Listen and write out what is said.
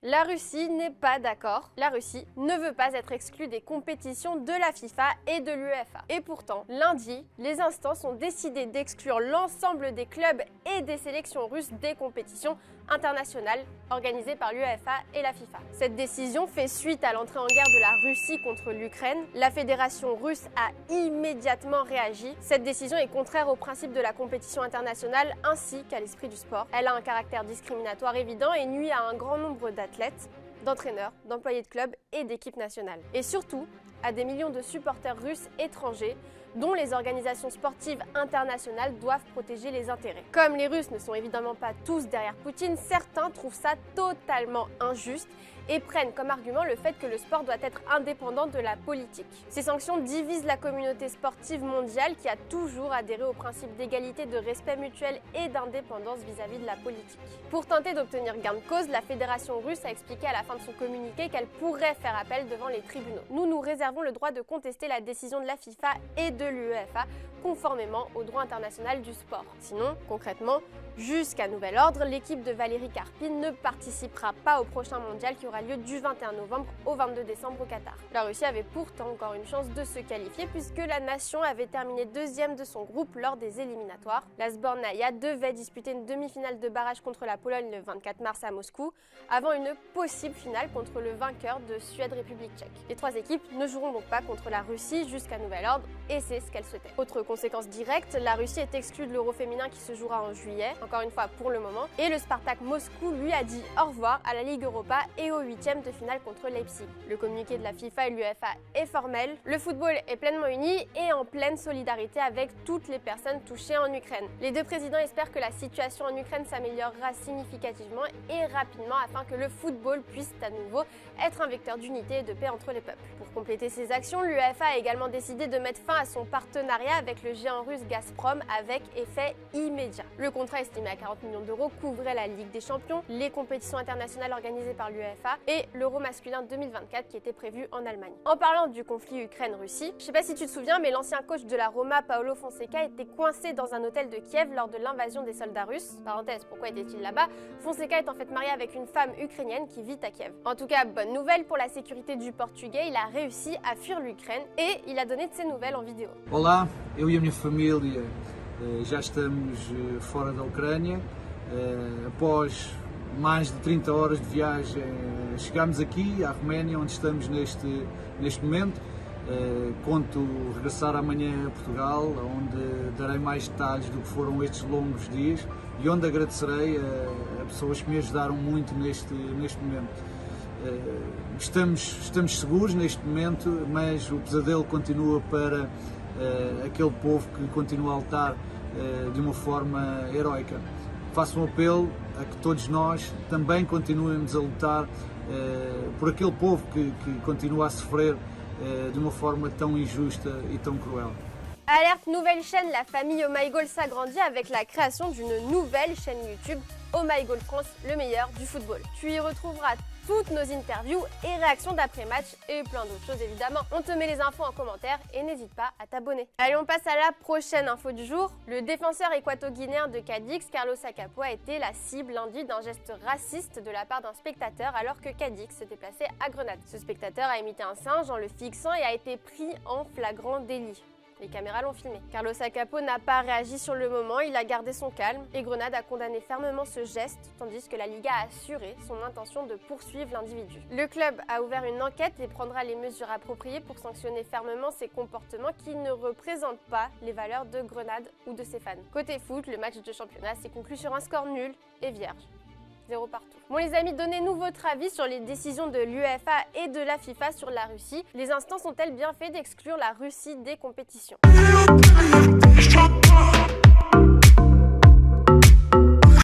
La Russie n'est pas d'accord. La Russie ne veut pas être exclue des compétitions de la FIFA et de l'UEFA. Et pourtant, lundi, les instances ont décidé d'exclure l'ensemble des clubs et des sélections russes des compétitions internationales organisées par l'UEFA et la FIFA. Cette décision fait suite à l'entrée en guerre de la Russie contre l'Ukraine. La fédération russe a immédiatement réagi. Cette décision est contraire aux principes de la compétition internationale ainsi qu'à l'esprit du sport. Elle a un caractère discriminatoire évident et nuit à un grand nombre d'athlètes, d'entraîneurs, d'employés de clubs et d'équipes nationales. Et surtout, à des millions de supporters russes étrangers dont les organisations sportives internationales doivent protéger les intérêts. Comme les Russes ne sont évidemment pas tous derrière Poutine, certains trouvent ça totalement injuste et prennent comme argument le fait que le sport doit être indépendant de la politique. Ces sanctions divisent la communauté sportive mondiale qui a toujours adhéré au principe d'égalité, de respect mutuel et d'indépendance vis-à-vis de la politique. Pour tenter d'obtenir gain de cause, la fédération russe a expliqué à la fin de son communiqué qu'elle pourrait faire appel devant les tribunaux. Nous réservons le droit de contester la décision de la FIFA et de l'UEFA conformément au droit international du sport. Sinon, concrètement, jusqu'à nouvel ordre, l'équipe de Valérie Karpine ne participera pas au prochain mondial qui aura lieu du 21 novembre au 22 décembre au Qatar. La Russie avait pourtant encore une chance de se qualifier puisque la nation avait terminé deuxième de son groupe lors des éliminatoires. La Sbornaïa devait disputer une demi-finale de barrage contre la Pologne le 24 mars à Moscou avant une possible finale contre le vainqueur de Suède-République tchèque. Les trois équipes ne joueront donc pas contre la Russie jusqu'à nouvel ordre et c'est ce qu'elles souhaitaient. Autre conséquence directe, la Russie est exclue de l'Euro féminin qui se jouera en juillet, encore une fois pour le moment, et le Spartak Moscou lui a dit au revoir à la Ligue Europa et au huitième de finale contre Leipzig. Le communiqué de la FIFA et l'UEFA est formel, le football est pleinement uni et en pleine solidarité avec toutes les personnes touchées en Ukraine. Les deux présidents espèrent que la situation en Ukraine s'améliorera significativement et rapidement afin que le football puisse à nouveau être un vecteur d'unité et de paix entre les peuples. Pour compléter ces actions, l'UEFA a également décidé de mettre fin à son partenariat avec le géant russe Gazprom avec effet immédiat. Le contrat estimé à 40 millions d'euros couvrait la Ligue des Champions, les compétitions internationales organisées par l'UEFA et l'Euro masculin 2024 qui était prévu en Allemagne. En parlant du conflit Ukraine-Russie, je sais pas si tu te souviens, mais l'ancien coach de la Roma, Paolo Fonseca, était coincé dans un hôtel de Kiev lors de l'invasion des soldats russes. Parenthèse, pourquoi était-il là-bas? Fonseca est en fait marié avec une femme ukrainienne qui vit à Kiev. En tout cas, bonne nouvelle pour la sécurité du Portugais, il a réussi à fuir l'Ukraine et il a donné de ses nouvelles en vidéo. Olá, eu e a minha família já estamos fora da Ucrânia. Após mais de 30 horas de viagem, chegámos aqui à Roménia, onde estamos neste momento. Conto regressar amanhã a Portugal, onde darei mais detalhes do que foram estes longos dias e onde agradecerei a pessoas que me ajudaram muito neste momento. Estamos seguros neste momento, mas o pesadelo continua para aquele povo que continua a lutar de uma forma heroica. Faço um apelo a que todos nós também continuemos a lutar por aquele povo que continua a sofrer de uma forma tão injusta et tão cruel. Alerte nouvelle chaîne, la famille Oh My Goal s'agrandit avec la création d'une nouvelle chaîne YouTube, Oh My Goal France, le meilleur du football. Tu y retrouveras toutes nos interviews et réactions d'après-match et plein d'autres choses évidemment. On te met les infos en commentaire et n'hésite pas à t'abonner. Allez, on passe à la prochaine info du jour. Le défenseur équato-guinéen de Cadix, Carlos Acapo, a été la cible lundi d'un geste raciste de la part d'un spectateur alors que Cadix se déplaçait à Grenade. Ce spectateur a imité un singe en le fixant et a été pris en flagrant délit. Les caméras l'ont filmé. Carlos Acapo n'a pas réagi sur le moment, il a gardé son calme et Grenade a condamné fermement ce geste, tandis que la Liga a assuré son intention de poursuivre l'individu. Le club a ouvert une enquête et prendra les mesures appropriées pour sanctionner fermement ces comportements qui ne représentent pas les valeurs de Grenade ou de ses fans. Côté foot, le match de championnat s'est conclu sur un score nul et vierge. 0 partout. Bon les amis, donnez-nous votre avis sur les décisions de l'UEFA et de la FIFA sur la Russie. Les instances ont-elles bien fait d'exclure la Russie des compétitions ?